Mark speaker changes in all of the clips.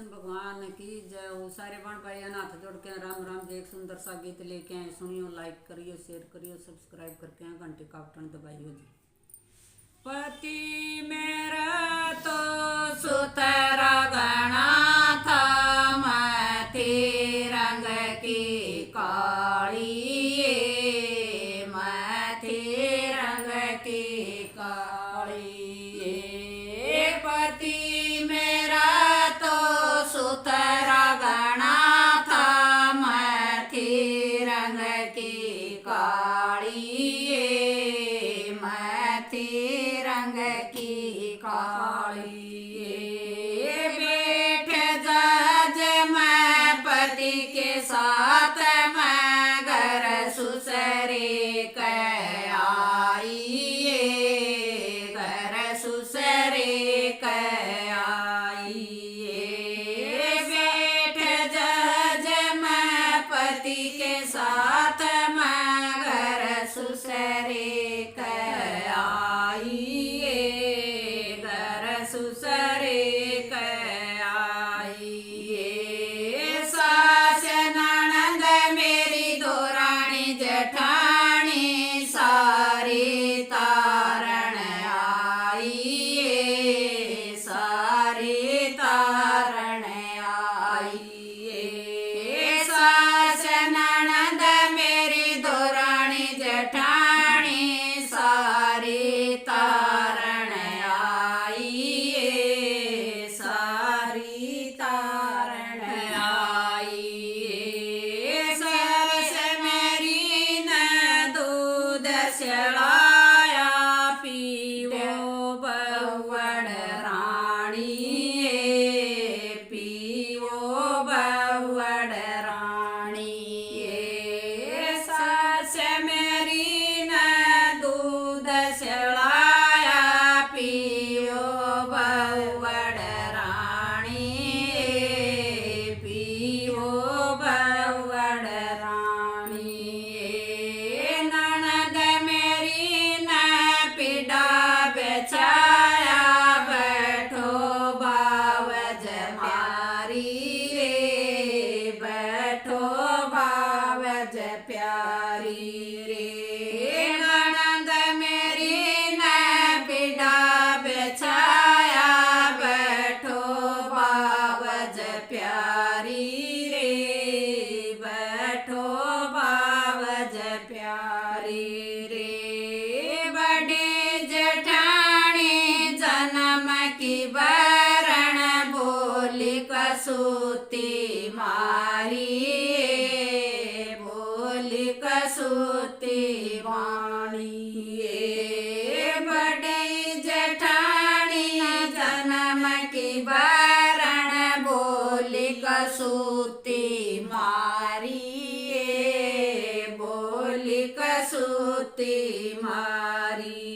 Speaker 1: कृष्ण भगवान की जय हो। सारे बण भाई हाथ जोड़ के राम राम जी। एक सुंदर सा गीत लेके आए, सुनियो, लाइक करियो, शेयर करियो, सब्सक्राइब करके घंटे का बटन दबाइयो जी। पति मेरा तो सुतरा गणा था, मथी रंग की काली, मथी रंग की काली। पति मेरा तो सुतरा गणा था, मथी रंग की काली, मथी रंग की काली। बैठे जज मैं पति के साथ, मैं घर सुसरे कै आई, घर सुसरे कै आई। बैठे जज मैं पति के साथ, मैं घर सुसरे कै आई, घर सुसरे कै आई। सास ननद मेरी दोरानी जेठानी, सारी तारण आई, सारी तारण आई। सास ननद मेरी दोरानी जेठानी, सारी तारण आई, सारी तारण आई। सरस मेरी न दूध चढ़ाया, पीवो बवड़ रानी, पीवो बवड़ रानी। सास मेरी न दूध चढ़ाया, पीवो बवड़ रानी, पीवो बवड़ रानी। ननद मेरी न पिडा बेचाया, बैठो बावज मारी रे, बैठो बावज प्यारी रे। ननद मेरी न पिडा बेचाया, बैठो बावज प्यारी रे, बैठो बावज प्यारी रे। बड़ी जेठानी जन्म की बरण, बोली कसूती मारी, बोली कसूती वाणी। बड़ी जेठानी जन्म की बरण, बोली कसूती मारी, बोली कसूती मारी।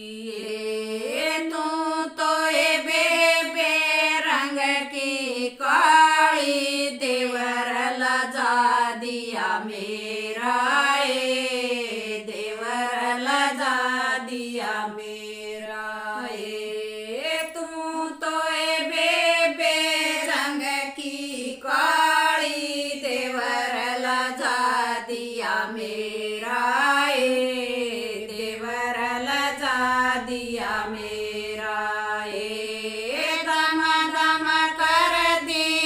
Speaker 1: तू तो ए बेबे रंग की काली, देवर लजा दिया मेरा, देवर लजा दिया मेरा। तू तो ए बेबे रंग की काली, देवर लजा दिया मेरा, देवर लजा दिया मेरा। दम दम कर दी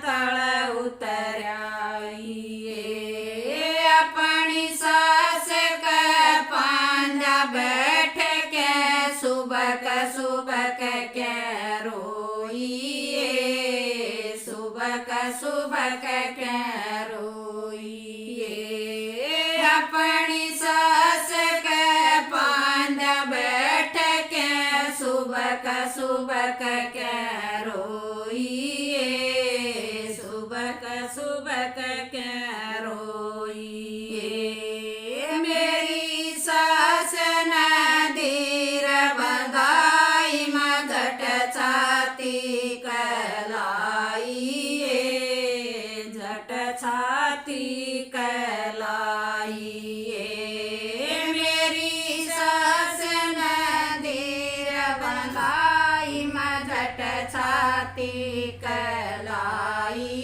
Speaker 1: तल उतराई अपनी सास के पांजा बैठ के सुबह के रोई सुबह के रोई अपनी सास के पांजा बैठ के सुबह के रोई सुबह के रोई मेरी सास नदीर बधाई मगट छाती कहलाई झट छाती कहलाई मेरी सास नदीर बधाई मगट छाती कहलाई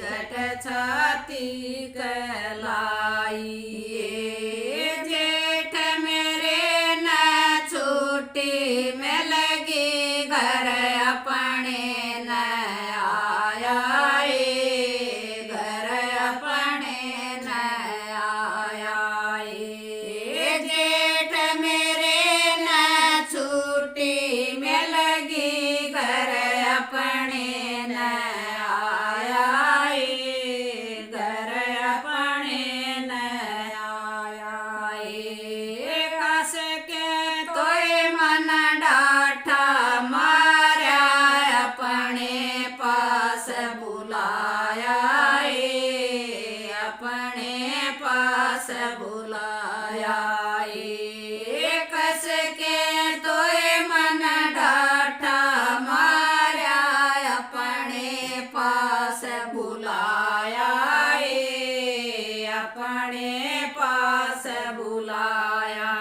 Speaker 1: झट छाती कहलाई जेठ मेरे न छुट्टी में लगी घर अपने न आया घर अपने न आया जेठ मेरे न छुट्टी में लगी घर अपने न आया घर अपने न आया कस के तोय मन डाठा मारा अपने पास बुलाया अपने पास बुलाया कस के तोय मन डाठा मारा अपने पास बुलाया अपने पास बुलाया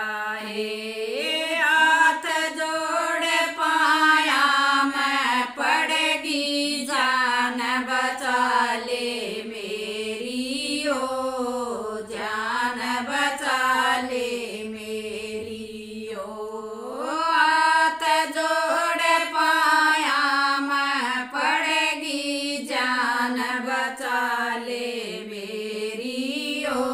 Speaker 1: हाथ जोड़ पाया मैं पड़गी जान बचा ले मेरी ओ जान बचा ले मेरी ओ हाथ जोड़ पाया मैं पड़गी जान बचा ले मेरी ओ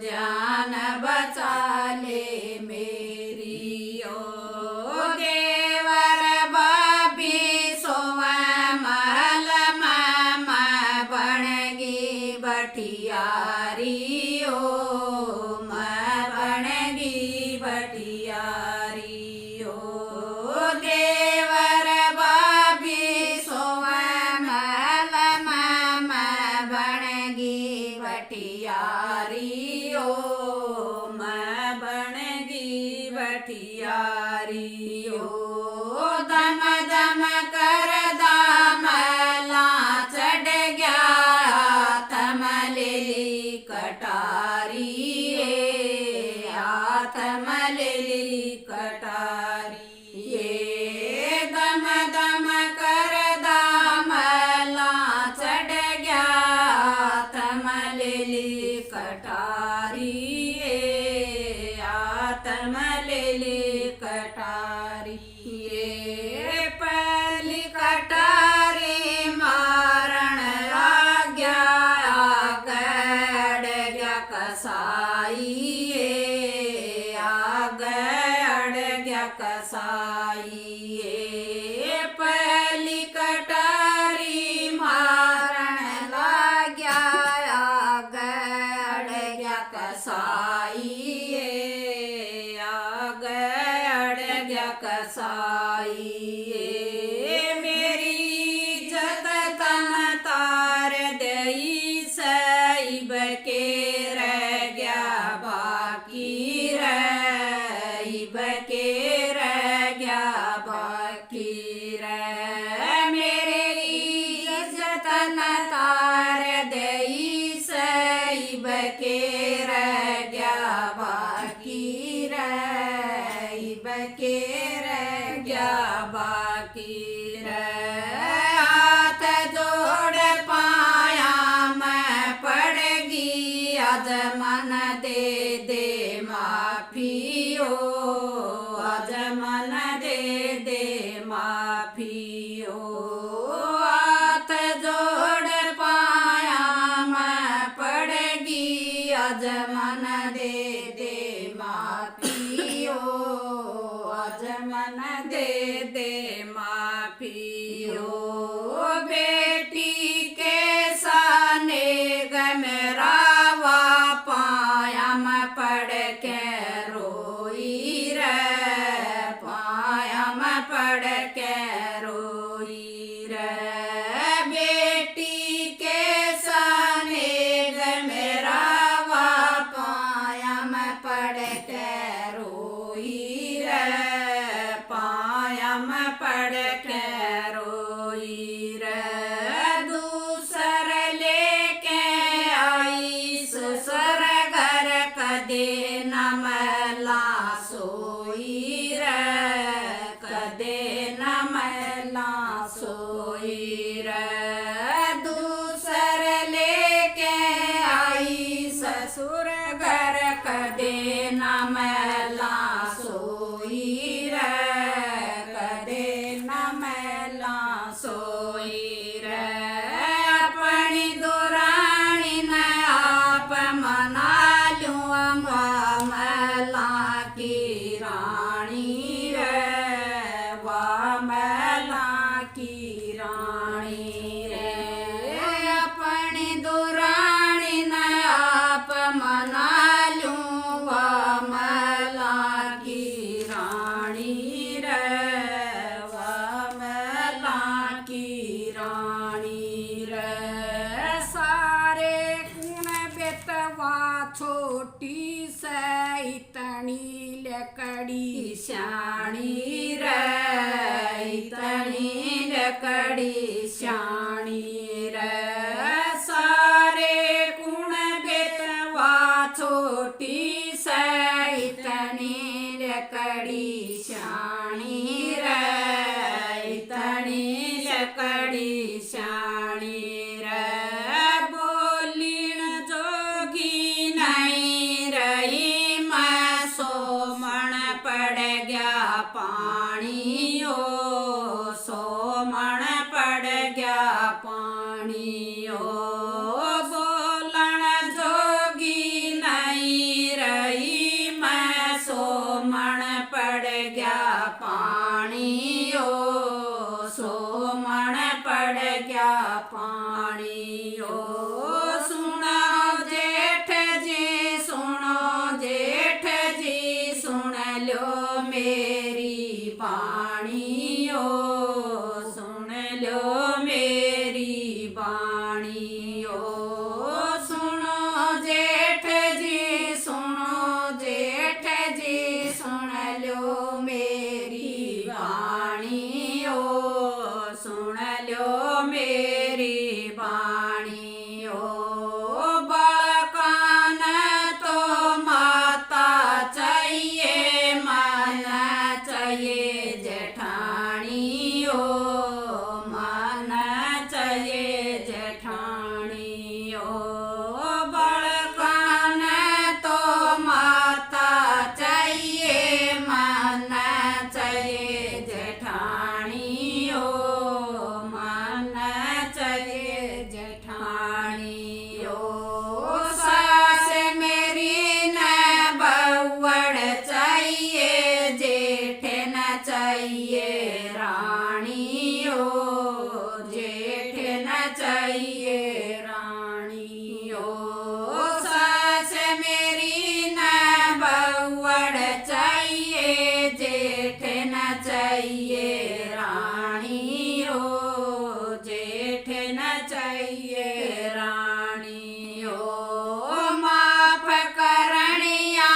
Speaker 1: जान बचा ले मेरी ओ देवर बाबी सोवा महल में बनगी बटियारी ओ मैं बनगी बटियारी ओ देवर बाबी सोवा महल में बनगी बटियारी ओ मैं बनगी बटियारी ओ दम दम कर दामला चढ़ गया हाथ मलेली कटारी हाथ मलेली कटारी दम दम कर दामला चढ़ गया हाथ मलेली कटारी हाथ मलेली कटारी पहली कटारी मारण आज्ञा गड़ गया कसाई गड़ गया कसाई पहली कटारी मारण लाग्या गड़ गया कसाई गड़ गया कसाई मेरी इज्जत तन तार दई सईब के रह गया बाकी रईब के रह गया बाकी मेरे इज्जत न तार दई सईब के रह गया बाकी रईब के रह गया बाकी हाथ जोड़ पाया मैं पड़गी आज मन दे दे माफी ओ आज मन दे दे माफी ओ श्याणी रे इतनी लकड़ी श्याणी रे सारे कुण बेतवा छोटी से इतनी लकड़ी श्याणी रे इतनी लकड़ी श्याणी रे बोलीण जोगी नहीं रही मैं सोमण पड़ गया पानी ओ सोमण पड़ गया पानी ओ बोलण जोगी नहीं रही मैं सोमण पड़ गया पानी ओ सोमण पड़ गया पानी ओ सुनो जेठ जी सुनो जेठ जी सुन लो मेरी बाणी ओ सुन लो मेरी बाणी ओ सुनो जेठ जी सुनो जेठ जी सुन लो मेरी बाणी ओ सुन लो मेरी बाणी ओ बालकान तो माता चाहिए मन चाहिए जेठानी ओ मन चाहिए जेठानी ओ बालकान तो माता चाहिए मन चाहिए जेठानी ओ मन चाहिए जेठानी ओ सास मेरी न बवड़ चाहिए जेठ न चाहिए रानी ओ जेठ न चाहिए रानी ओ सास मेरी न बवड़ चाहिए जेठ न चाहिए रानी ओ जेठ न चाहिए रानी ओ माफ करनिया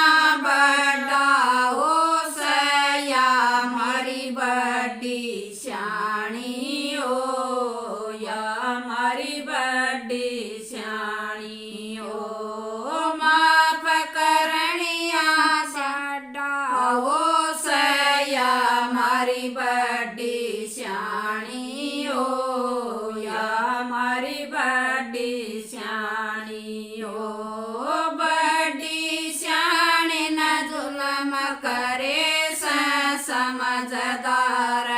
Speaker 1: बड़ा हो सया मारी बड़ी श्याणी ओ या मारी बड़ी श्याणी ओ माफ करनिया साडा हो सया मारी बड़ी श्याणी ओ या मारी बड़ी श्याणी ओ बड़ी श्याणी न जुलम करे समझदार